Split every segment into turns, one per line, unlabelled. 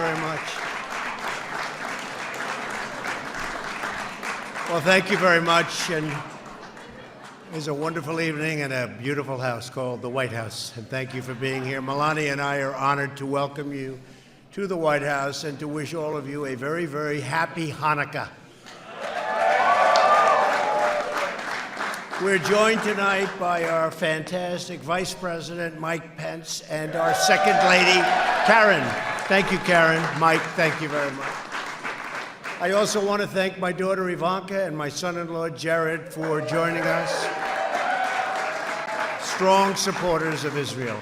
very much. Well, thank you very much. And it's a wonderful evening in a beautiful house called the White House. And thank you for being here. Melania and I are honored to welcome you to the White House and to wish all of you a very, very happy Hanukkah. We're joined tonight by our fantastic Vice President, Mike Pence, and our Second Lady, Karen. Thank you, Karen. Mike, thank you very much. I also want to thank my daughter, Ivanka, and my son-in-law, Jared, for joining us. Strong supporters of Israel.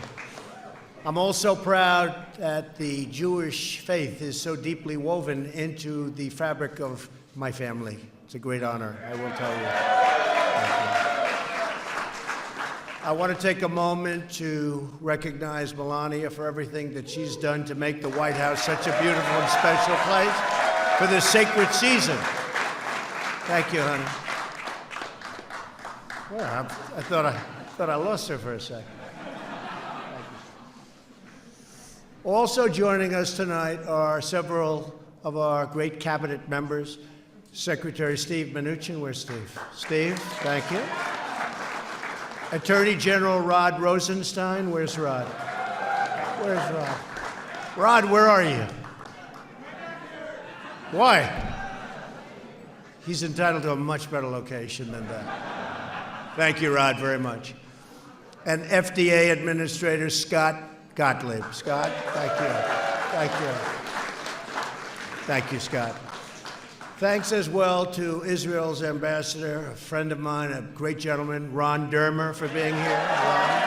I'm also proud that the Jewish faith is so deeply woven into the fabric of my family. It's a great honor, I will tell you. I want to take a moment to recognize Melania for everything that she's done to make the White House such a beautiful and special place for this sacred season. Thank you, honey. Well, I thought I lost her for a second. Also joining us tonight are several of our great cabinet members. Secretary Steve Mnuchin, where's Steve? Steve, thank you. Attorney General Rod Rosenstein, where's Rod? Where's Rod? Rod, where are you? Why? He's entitled to a much better location than that. Thank you, Rod, very much. And FDA Administrator Scott Gottlieb. Scott, thank you. Thank you. Thank you, Scott. Thanks as well to Israel's ambassador, a friend of mine, a great gentleman, Ron Dermer, for being here. Ron.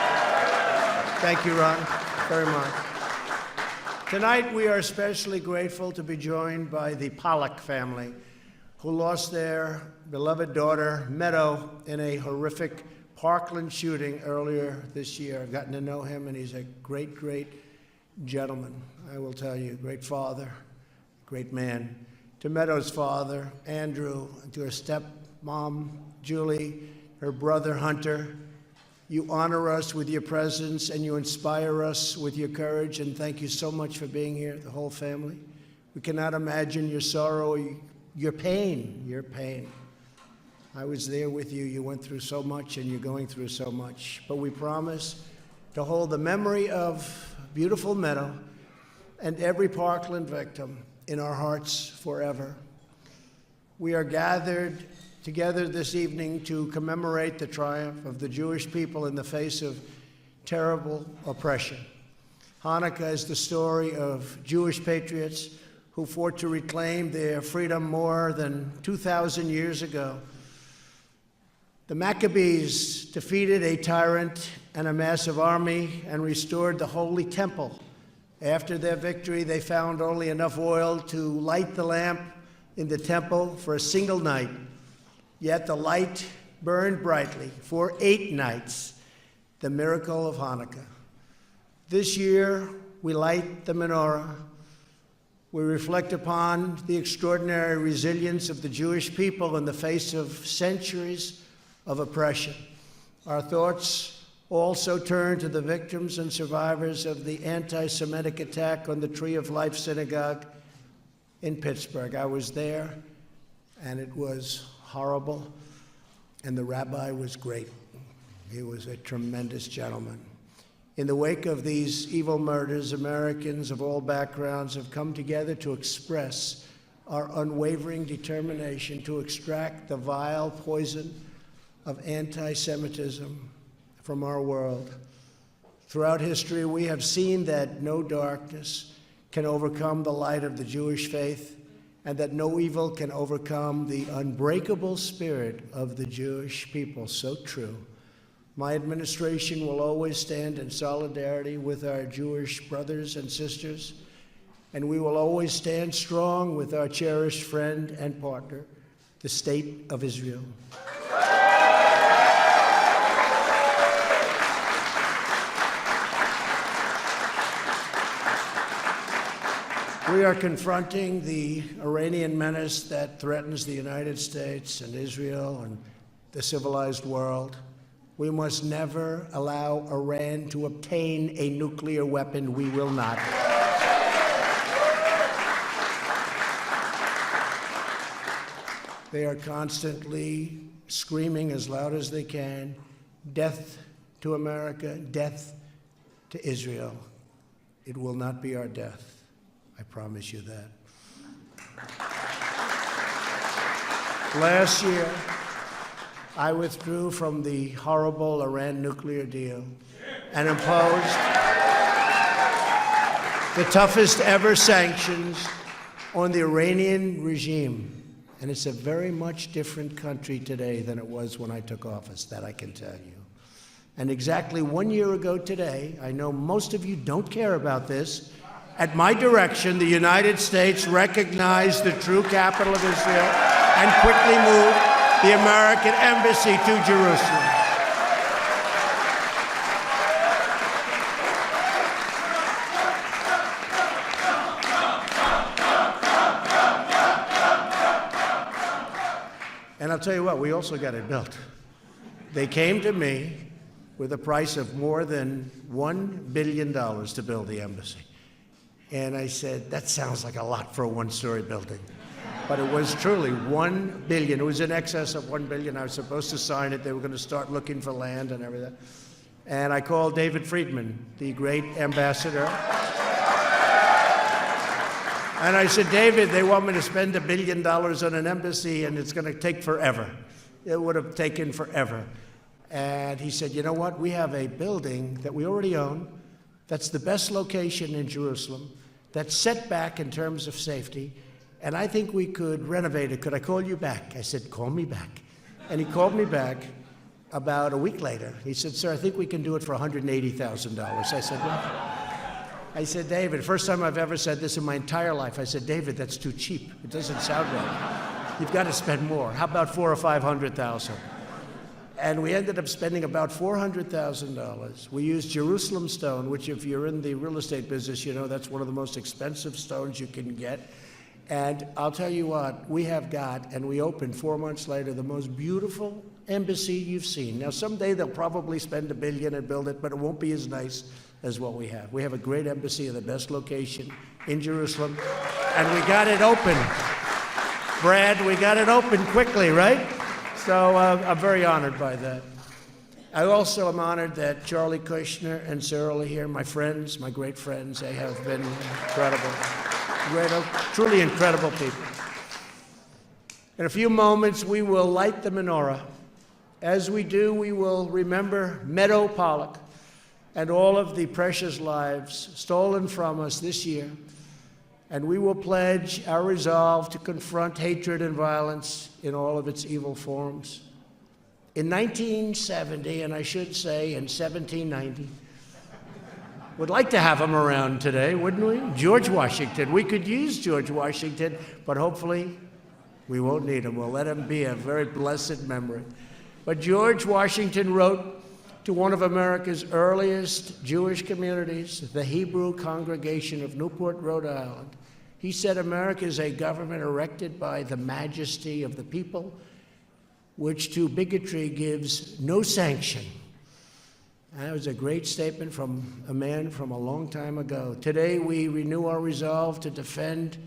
Thank you, Ron, very much. Tonight, we are especially grateful to be joined by the Pollack family, who lost their beloved daughter, Meadow, in a horrific Parkland shooting earlier this year. I've gotten to know him, and he's a great, great gentleman. I will tell you, great father, great man. To Meadow's father, Andrew, and to her stepmom, Julie, her brother, Hunter, you honor us with your presence and you inspire us with your courage, and thank you so much for being here, the whole family. We cannot imagine your sorrow, your pain. I was there with you. You went through so much and you're going through so much. But we promise to hold the memory of beautiful Meadow and every Parkland victim in our hearts forever. We are gathered together this evening to commemorate the triumph of the Jewish people in the face of terrible oppression. Hanukkah is the story of Jewish patriots who fought to reclaim their freedom more than 2,000 years ago. The Maccabees defeated a tyrant and a massive army and restored the Holy Temple. After their victory, they found only enough oil to light the lamp in the temple for a single night. Yet the light burned brightly for 8 nights, the miracle of Hanukkah. This year, we light the menorah. We reflect upon the extraordinary resilience of the Jewish people in the face of centuries of oppression. Our thoughts also turn to the victims and survivors of the anti-Semitic attack on the Tree of Life Synagogue in Pittsburgh. I was there, and it was horrible, and the rabbi was great. He was a tremendous gentleman. In the wake of these evil murders, Americans of all backgrounds have come together to express our unwavering determination to extract the vile poison of anti-Semitism from our world. Throughout history, we have seen that no darkness can overcome the light of the Jewish faith, and that no evil can overcome the unbreakable spirit of the Jewish people. So true. My administration will always stand in solidarity with our Jewish brothers and sisters, and we will always stand strong with our cherished friend and partner, the State of Israel. We are confronting the Iranian menace that threatens the United States and Israel and the civilized world. We must never allow Iran to obtain a nuclear weapon. We will not. They are constantly screaming as loud as they can, death to America, death to Israel. It will not be our death. I promise you that. Last year, I withdrew from the horrible Iran nuclear deal and imposed the toughest ever sanctions on the Iranian regime. And it's a very much different country today than it was when I took office, that I can tell you. And exactly 1 year ago today, I know most of you don't care about this, at my direction, the United States recognized the true capital of Israel and quickly moved the American embassy to Jerusalem. And I'll tell you what, we also got it built. They came to me with a price of more than $1 billion to build the embassy. And I said, that sounds like a lot for a one-story building. But it was truly $1 billion. It was in excess of $1 billion. I was supposed to sign it. They were going to start looking for land and everything. And I called David Friedman, the great ambassador. And I said, David, they want me to spend $1 billion on an embassy, and it's going to take forever. It would have taken forever. And he said, you know what? We have a building that we already own that's the best location in Jerusalem, that's set back in terms of safety, and I think we could renovate it. Could I call you back? I said, call me back. And he called me back about a week later. He said, sir, I think we can do it for $180,000. I said, well, I said, David, first time I've ever said this in my entire life. I said, David, that's too cheap. It doesn't sound right. You've got to spend more. How about $400,000 or $500,000? And we ended up spending about $400,000. We used Jerusalem stone, which if you're in the real estate business, you know that's one of the most expensive stones you can get. And I'll tell you what, we have got, and we opened 4 months later, the most beautiful embassy you've seen. Now, someday they'll probably spend $1 billion and build it, but it won't be as nice as what we have. We have a great embassy in the best location in Jerusalem, and we got it open. Brad, we got it open quickly, right? So I'm very honored by that. I also am honored that Charlie Kushner and Cyril are here, my friends, my great friends. They have been incredible, truly incredible people. In a few moments, we will light the menorah. As we do, we will remember Meadow Pollack and all of the precious lives stolen from us this year. And we will pledge our resolve to confront hatred and violence in all of its evil forms. In 1970, and I should say in 1790, would like to have him around today, wouldn't we? George Washington. We could use George Washington, but hopefully we won't need him. We'll let him be a very blessed memory. But George Washington wrote to one of America's earliest Jewish communities, the Hebrew congregation of Newport, Rhode Island. He said, America is a government erected by the majesty of the people, which to bigotry gives no sanction. And that was a great statement from a man from a long time ago. Today, we renew our resolve to defend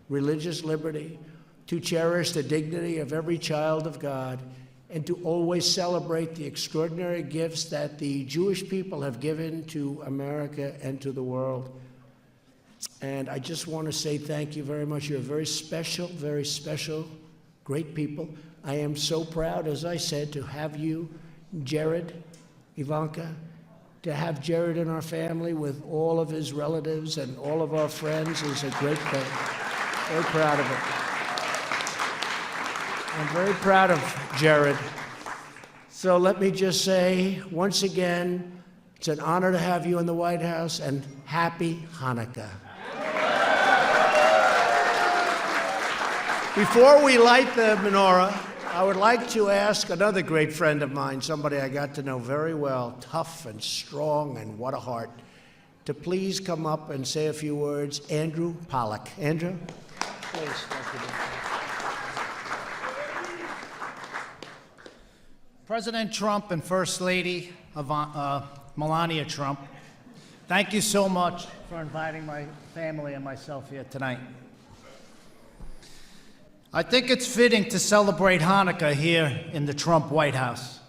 religious liberty, to cherish the dignity of every child of God, and to always celebrate the extraordinary gifts that the Jewish people have given to America and to the world. And I just want to say thank you very much. You're very special, great people. I am so proud, as I said, to have you, Jared, Ivanka, to have Jared in our family with all of his relatives and all of our friends is a great thing. Very proud of it. I'm very proud of Jared. So let me just say, once again, it's an honor to have you in the White House, and happy Hanukkah. Before we light the menorah, I would like to ask another great friend of mine, somebody I got to know very well, tough and strong and what a heart, to please come up and say a few words. Andrew Pollack. Andrew? Please. Thank you.
President Trump and First Lady Melania Trump, thank you so much for inviting my family and myself here tonight. I think it's fitting to celebrate Hanukkah here in the Trump White House.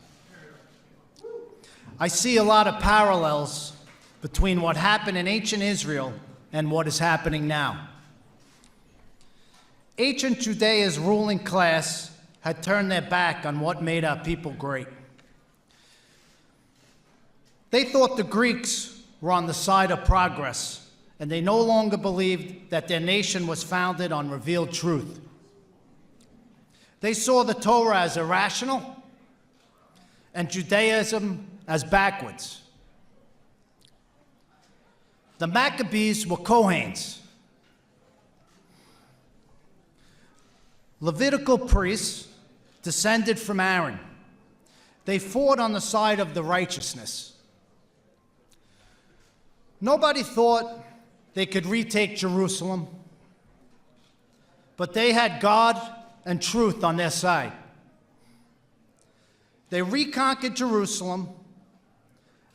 I see a lot of parallels between what happened in ancient Israel and what is happening now. Ancient Judea's ruling class had turned their back on what made our people great. They thought the Greeks were on the side of progress, and they no longer believed that their nation was founded on revealed truth. They saw the Torah as irrational and Judaism as backwards. The Maccabees were Kohens, Levitical priests descended from Aaron. They fought on the side of the righteousness. Nobody thought they could retake Jerusalem, but they had God and truth on their side. They reconquered Jerusalem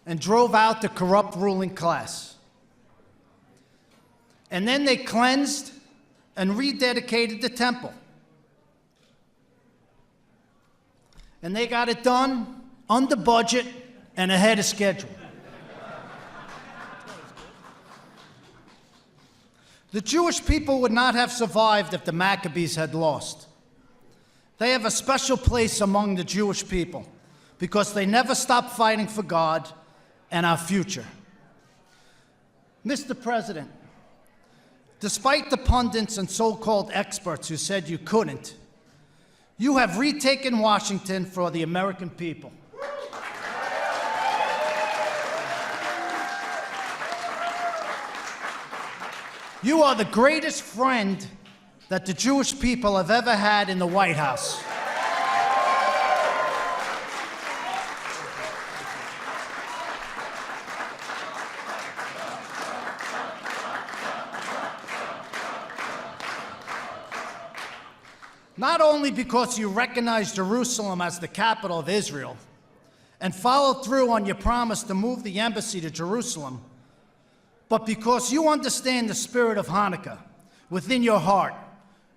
and drove out the corrupt ruling class. And then they cleansed and rededicated the temple. And they got it done under budget and ahead of schedule. The Jewish people would not have survived if the Maccabees had lost. They have a special place among the Jewish people because they never stopped fighting for God and our future. Mr. President, despite the pundits and so-called experts who said you couldn't, you have retaken Washington for the American people. You are the greatest friend that the Jewish people have ever had in the White House. Not only because you recognize Jerusalem as the capital of Israel and followed through on your promise to move the embassy to Jerusalem, but because you understand the spirit of Hanukkah within your heart.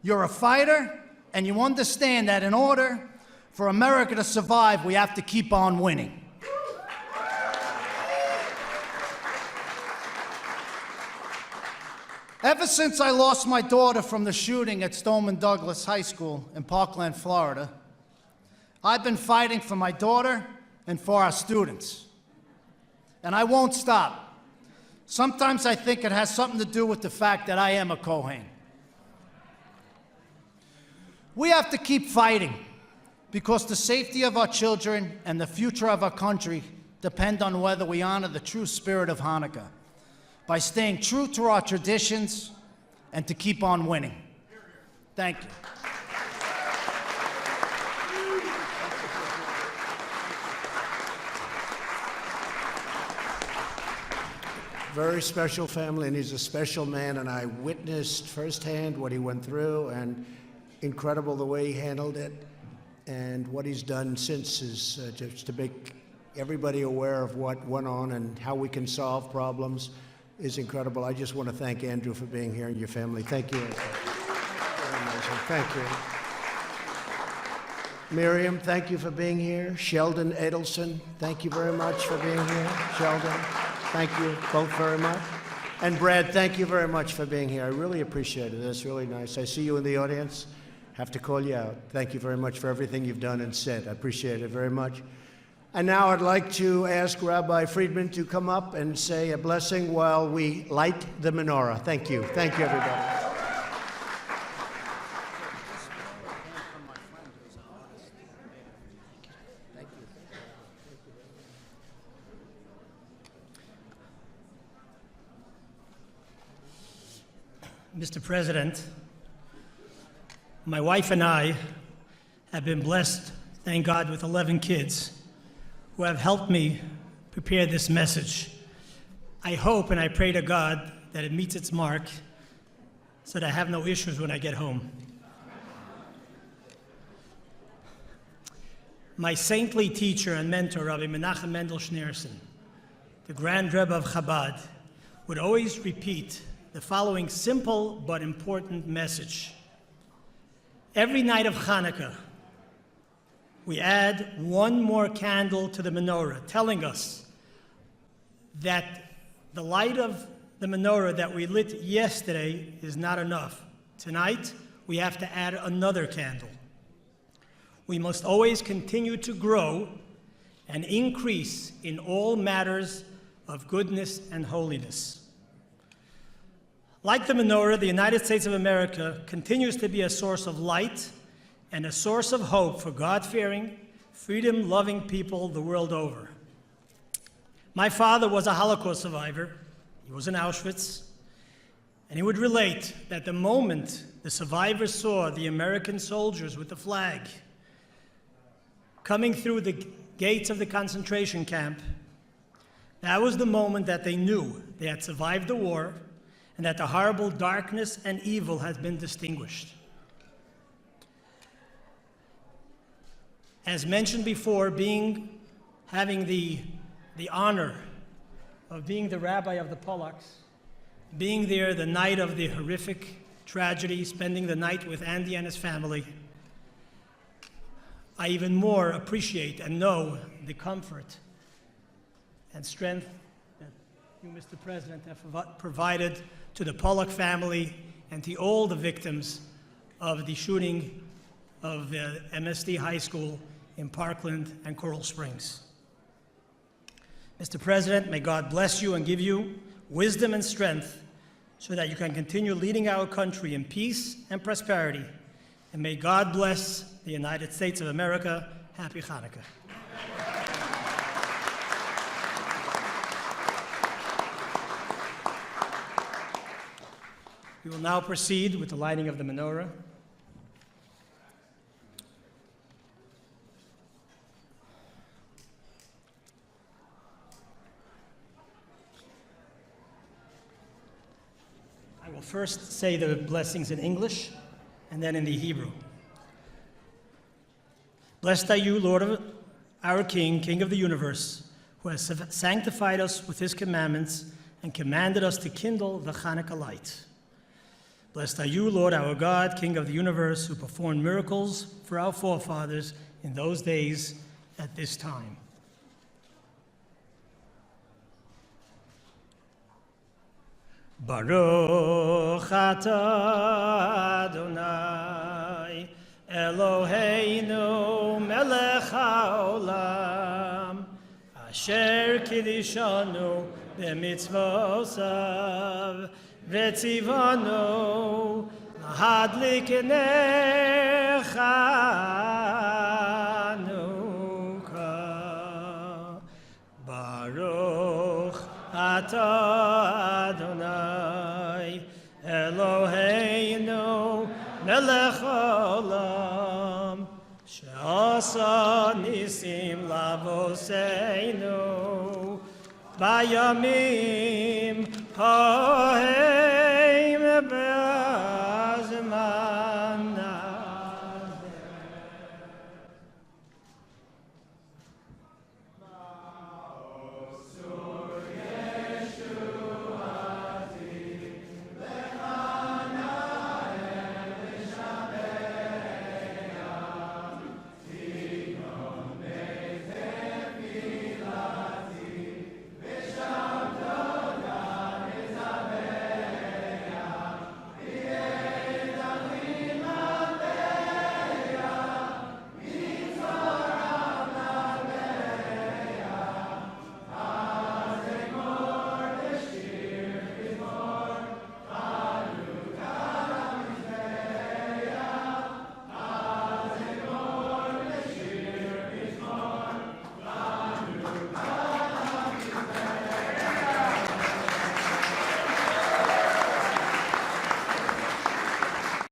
You're a fighter, and you understand that in order for America to survive, we have to keep on winning. Ever since I lost my daughter from the shooting at Stoneman Douglas High School in Parkland, Florida, I've been fighting for my daughter and for our students. And I won't stop. Sometimes I think it has something to do with the fact that I am a Kohen. We have to keep fighting because the safety of our children and the future of our country depend on whether we honor the true spirit of Hanukkah by staying true to our traditions and to keep on winning. Thank you.
Very special family, and he's a special man, and I witnessed firsthand what he went through, and incredible the way he handled it, and what he's done since is just to make everybody aware of what went on and how we can solve problems is incredible. I just want to thank Andrew for being here and your family. Thank you. Very amazing. Thank you. Miriam, thank you for being here. Sheldon Edelson, thank you very much for being here. Sheldon, thank you both very much. And Brad, thank you very much for being here. I really appreciate it. It's really nice. I see you in the audience. Have to call you out. Thank you very much for everything you've done and said. I appreciate it very much. And now I'd like to ask Rabbi Friedman to come up and say a blessing while we light the menorah. Thank you. Thank you, everybody.
Mr. President, my wife and I have been blessed, thank God, with 11 kids who have helped me prepare this message. I hope and I pray to God that it meets its mark so that I have no issues when I get home. My saintly teacher and mentor, Rabbi Menachem Mendel Schneerson, the Grand Rebbe of Chabad, would always repeat the following simple but important message. Every night of Hanukkah, we add one more candle to the menorah, telling us that the light of the menorah that we lit yesterday is not enough. Tonight, we have to add another candle. We must always continue to grow and increase in all matters of goodness and holiness. Like the menorah, the United States of America continues to be a source of light and a source of hope for God-fearing, freedom-loving people the world over. My father was a Holocaust survivor. He was in Auschwitz. And he would relate that the moment the survivors saw the American soldiers with the flag coming through the gates of the concentration camp, that was the moment that they knew they had survived the war and that the horrible darkness and evil had been distinguished. As mentioned before, having the honor of being the rabbi of the Polacks, being there the night of the horrific tragedy, spending the night with Andy and his family, I even more appreciate and know the comfort and strength that you, Mr. President, have provided to the Pollock family and to all the victims of the shooting of the MSD High School in Parkland and Coral Springs. Mr. President, may God bless you and give you wisdom and strength so that you can continue leading our country in peace and prosperity. And may God bless the United States of America. Happy Hanukkah. We will now proceed with the lighting of the menorah. I will first say the blessings in English and then in the Hebrew. Blessed are you, Lord of our King, King of the universe, who has sanctified us with his commandments and commanded us to kindle the Hanukkah light. Blessed are you, Lord our God, King of the universe, who performed miracles for our forefathers in those days at this time. Baruch atah Adonai Eloheinu melech haolam asher kiddushanu b'mitzvosav v'tzivanu lahadlik ner Chanukah. Baruch atah Adonai Eloheinu melech haolam she'asa nisim lavoseinu bayamim ha'eh